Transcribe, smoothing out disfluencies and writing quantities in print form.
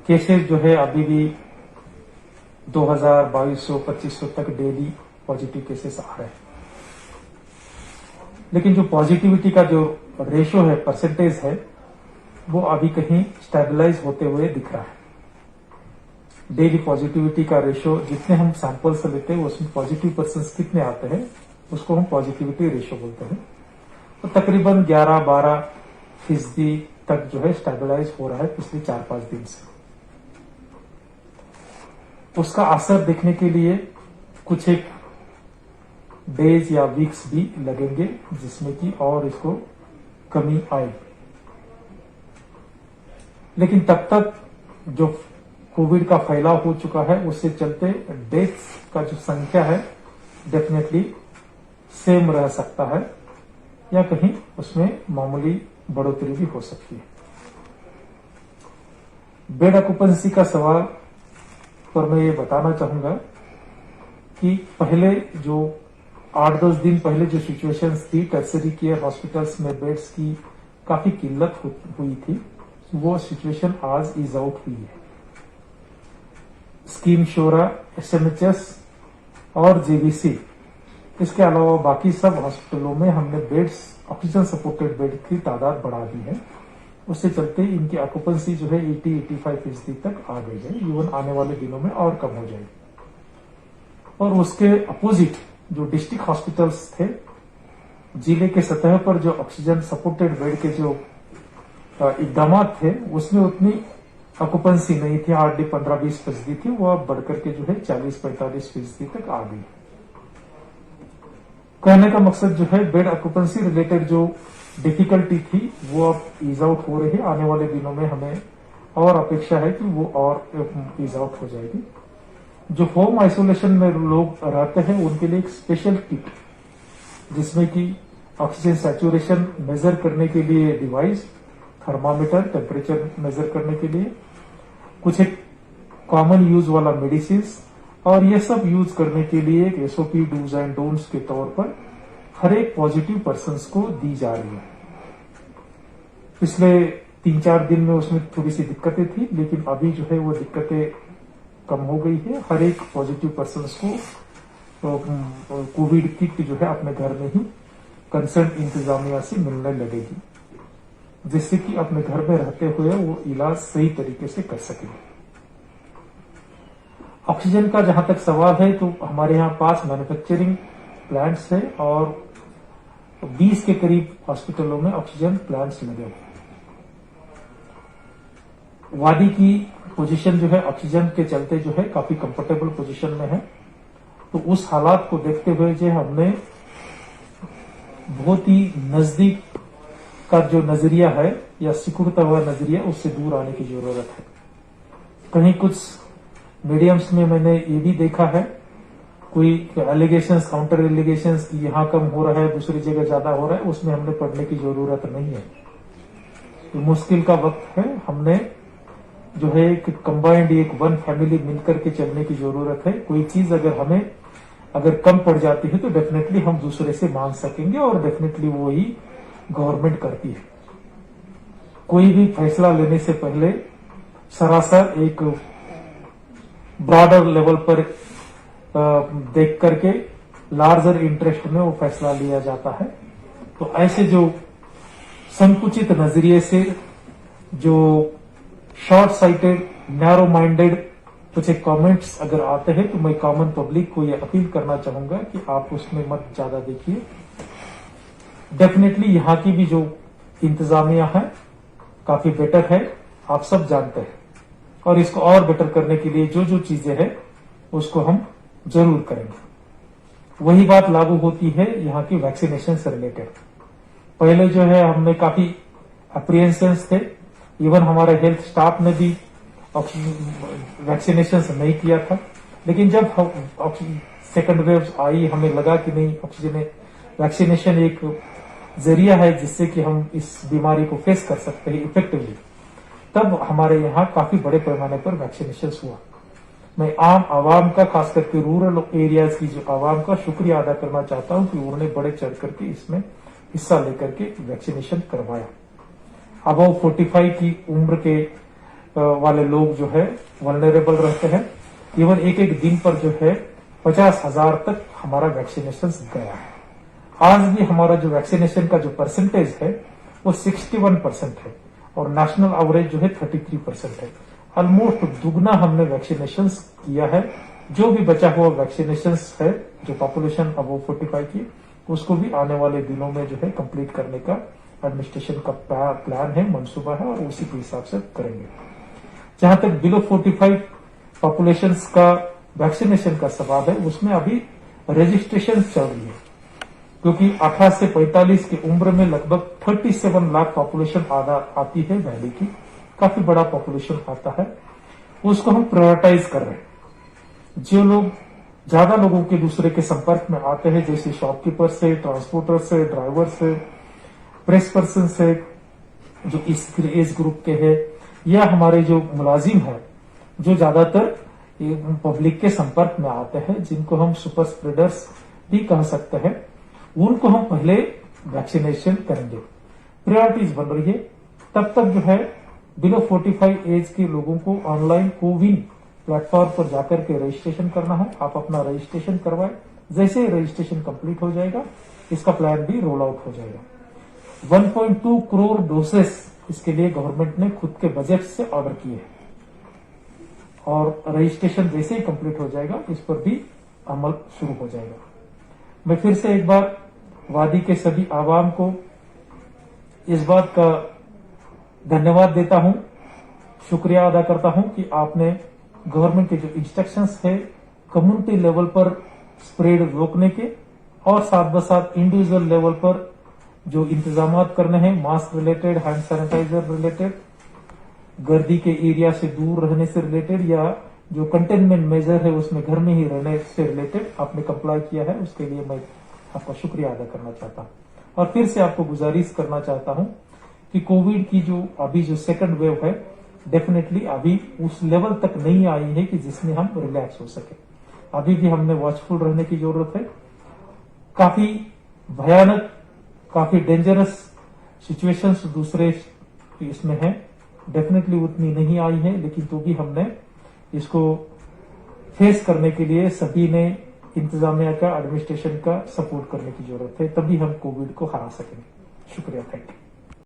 Cases जो है अभी भी 2000, 2200, 2500 तक डेली पॉजिटिव केसेस आ रहे हैं। लेकिन जो पॉजिटिविटी का जो रेशो है, परसेंटेज है, वो अभी कहीं स्टेबलाइज होते हुए दिख रहा है। डेली पॉजिटिविटी का रेशो जितने हम सैंपल्स लेते हैं उसमें पॉजिटिव पर्सन्स कितने आते हैं उसको हम पॉजिटिविटी रेशो बोलते हैं। तो तकरीबन 11-12% तक जो है स्टेबलाइज हो रहा है पिछले 4-5 दिन से। उसका असर देखने के लिए कुछ एक डेज या वीक्स भी लगेंगे जिसमें कि और इसको कमी आएगी। लेकिन तब तक जो कोविड का फैलाव हो चुका है उससे चलते डेथ्स का जो संख्या है डेफिनेटली सेम रह सकता है या कहीं उसमें मामूली बढ़ोतरी भी हो सकती है। बेड ऑक्यूपेंसी का सवाल पर मैं ये बताना चाहूंगा कि पहले जो 8-10 दिन पहले जो सिचुएशंस थी, टर्सरी केयर हॉस्पिटल्स में बेड्स की काफी किल्लत हुई थी, वो सिचुएशन आज इज आउट हुई है। स्कीम शोरा, एसएमएचएस और जेबीसी, इसके अलावा बाकी सब हॉस्पिटलों में हमने बेड्स, ऑक्सीजन सपोर्टेड बेड की तादाद बढ़ा दी है। उससे चलते इनकी ऑक्यूपेंसी जो है 80-85% तक आ गई है। इवन आने वाले दिनों में और कम हो जाएगी। और उसके अपोजिट जो डिस्ट्रिक्ट हॉस्पिटल्स थे, जिले के सतह पर जो ऑक्सीजन सपोर्टेड बेड के जो इकदाम थे उसमें उतनी ऑक्यूपेंसी नहीं थी, हार्डली 15-20% थी। वो अब बढ़कर के जो है 40-45% तक आ गई। कहने का मकसद जो है बेड ऑक्यूपेंसी रिलेटेड जो डिफिकल्टी थी वो अब ईज आउट हो रही है। आने वाले दिनों में हमें और अपेक्षा है कि वो और ईज आउट हो जाएगी। जो होम आइसोलेशन में लोग रहते हैं उनके लिए एक स्पेशल किट जिसमें कि ऑक्सीजन सैचुरेशन मेजर करने के लिए डिवाइस, थर्मामीटर, टेम्परेचर मेजर करने के लिए कुछ एक कॉमन यूज वाला मेडिसिन और ये सब यूज करने के लिए एक एसओपी डूज एंड डोंट्स के तौर पर हर एक पॉजिटिव पर्सन्स को दी जा रही है। पिछले 3-4 दिन में उसमें थोड़ी सी दिक्कतें थी, लेकिन अभी जो है वो दिक्कतें कम हो गई है। हर एक पॉजिटिव पर्सन्स को कोविड किट जो है अपने घर में ही कंसर्न इंतजामिया से मिलने लगेगी, जिससे कि अपने घर में रहते हुए वो इलाज सही तरीके से कर सकेंगे। ऑक्सीजन का जहां तक सवाल है तो हमारे यहाँ 5 मैन्युफैक्चरिंग प्लांट्स है और 20 के करीब हॉस्पिटलों में ऑक्सीजन प्लांट्स लगे हुए। वादी की पोजीशन जो है ऑक्सीजन के चलते जो है काफी कंफर्टेबल पोजीशन में है। तो उस हालात को देखते हुए जो हमने बहुत ही नजदीक का जो नजरिया है या सिकुड़ता हुआ नजरिया उससे दूर आने की जरूरत है। कहीं कुछ मीडियम्स में मैंने ये भी देखा है कोई एलिगेशंस, काउंटर एलिगेशंस कि यहां कम हो रहा है, दूसरी जगह ज्यादा हो रहा है, उसमें हमने पढ़ने की जरूरत नहीं है। तो मुश्किल का वक्त है, हमने जो है एक कंबाइंड एक वन फैमिली मिलकर के चलने की जरूरत है। कोई चीज अगर कम पड़ जाती है तो डेफिनेटली हम दूसरे से मांग सकेंगे और डेफिनेटली वो ही गवर्नमेंट करती है। कोई भी फैसला लेने से पहले सरासर एक ब्रॉडर लेवल पर देख करके लार्जर इंटरेस्ट में वो फैसला लिया जाता है। तो ऐसे जो संकुचित नजरिए से, जो शॉर्ट साइटेड, नैरो माइंडेड कुछ एक कमेंट्स अगर आते हैं तो मैं कॉमन पब्लिक को ये अपील करना चाहूंगा कि आप उसमें मत ज्यादा देखिए। डेफिनेटली यहाँ की भी जो इंतजामिया है काफी बेटर है, आप सब जानते हैं। और इसको और बेटर करने के लिए जो जो चीजें हैं उसको हम जरूर करेंगे। वही बात लागू होती है यहाँ की वैक्सीनेशन से रिलेटेड। पहले जो है हमने काफी अप्रिहेंशंस थे, इवन हमारे हेल्थ स्टाफ ने भी वैक्सीनेशन नहीं किया था। लेकिन जब सेकंड वेव आई हमें लगा कि नहीं, ऑक्सीजन वैक्सीनेशन एक जरिया है जिससे कि हम इस बीमारी को फेस कर सकते हैं इफेक्टिवली। तब हमारे यहाँ काफी बड़े पैमाने पर वैक्सीनेशन हुआ। मैं आम आवाम का, खास करके रूरल एरियाज की जो आवाम का शुक्रिया अदा करना चाहता हूं कि उन्होंने बढ़े चढ़ करके इसमें हिस्सा लेकर के वैक्सीनेशन करवाया। अबव 45 की उम्र के वाले लोग जो है वल्नरेबल रहते हैं। इवन एक एक दिन पर जो है 50,000 तक हमारा वैक्सीनेशन गया है। आज भी हमारा जो वैक्सीनेशन का जो परसेंटेज है वो 61% है और नेशनल एवरेज जो है 33% है। ऑलमोस्ट दुगना हमने वैक्सीनेशन किया है। जो भी बचा हुआ वैक्सीनेशन है जो पॉपुलेशन अबव 45 की, उसको भी आने वाले दिनों में जो है कंप्लीट करने का एडमिनिस्ट्रेशन का प्लान है, मंसूबा है और उसी के हिसाब से करेंगे। जहां तक बिलो 45 पॉपुलेशन का वैक्सीनेशन का सवाल है, उसमें अभी रजिस्ट्रेशन चल रही है, क्योंकि 18 से 45 की उम्र में लगभग 37 लाख पॉपुलेशन आती है वैली की, काफी बड़ा पॉपुलेशन आता है। उसको हम प्रायोरिटाइज कर रहे हैं। जो लोग ज्यादा लोगों के दूसरे के संपर्क में आते हैं, जैसे शॉपकीपर से, ट्रांसपोर्टर से, ड्राइवर से, प्रेस पर्सन से, जो इस एज ग्रुप के हैं, या हमारे जो मुलाजिम है जो ज्यादातर पब्लिक के संपर्क में आते हैं, जिनको हम सुपर स्प्रेडर्स भी कह सकते हैं, उनको हम पहले वैक्सीनेशन करेंगे। प्रायोरिटीज बन रही है। तब तक जो है बिलो 45 एज के लोगों को ऑनलाइन कोविन प्लेटफॉर्म पर जाकर के रजिस्ट्रेशन करना है। आप अपना रजिस्ट्रेशन करवाएं। जैसे रजिस्ट्रेशन कंप्लीट हो जाएगा, इसका प्लान भी रोल आउट हो जाएगा। 1.2 करोड़ डोसेस इसके लिए गवर्नमेंट ने खुद के बजट से ऑर्डर किए हैं और रजिस्ट्रेशन जैसे ही कंप्लीट हो जाएगा, इस पर भी अमल शुरू हो जाएगा। मैं फिर से एक बार वादी के सभी आवाम को इस बात का धन्यवाद देता हूं, शुक्रिया अदा करता हूं कि आपने गवर्नमेंट के जो इंस्ट्रक्शंस है कम्युनिटी लेवल पर स्प्रेड रोकने के और साथ ब साथ इंडिविजुअल लेवल पर जो इंतजाम करने हैं, mask related, hand sanitiser related, गर्दी के एरिया से दूर रहने से रिलेटेड, या जो कंटेनमेंट मेजर है उसमें घर में ही रहने से रिलेटेड आपने कंप्लाई किया है, उसके लिए मैं आपका शुक्रिया अदा करना चाहता हूं। और फिर से आपको गुजारिश करना चाहता हूं कि कोविड की जो अभी जो सेकंड वेव है, डेफिनेटली अभी उस लेवल तक नहीं आई है कि जिसमें हम रिलैक्स हो सके। अभी भी हमने वॉचफुल रहने की जरूरत है। काफी भयानक, काफी डेंजरस सिचुएशंस दूसरे इसमें है, डेफिनेटली उतनी नहीं आई है, लेकिन तो भी हमने इसको फेस करने के लिए सभी ने इंतजामिया का, एडमिनिस्ट्रेशन का सपोर्ट करने की जरूरत है, तभी हम कोविड को हरा सकेंगे। शुक्रिया, थैंक यू।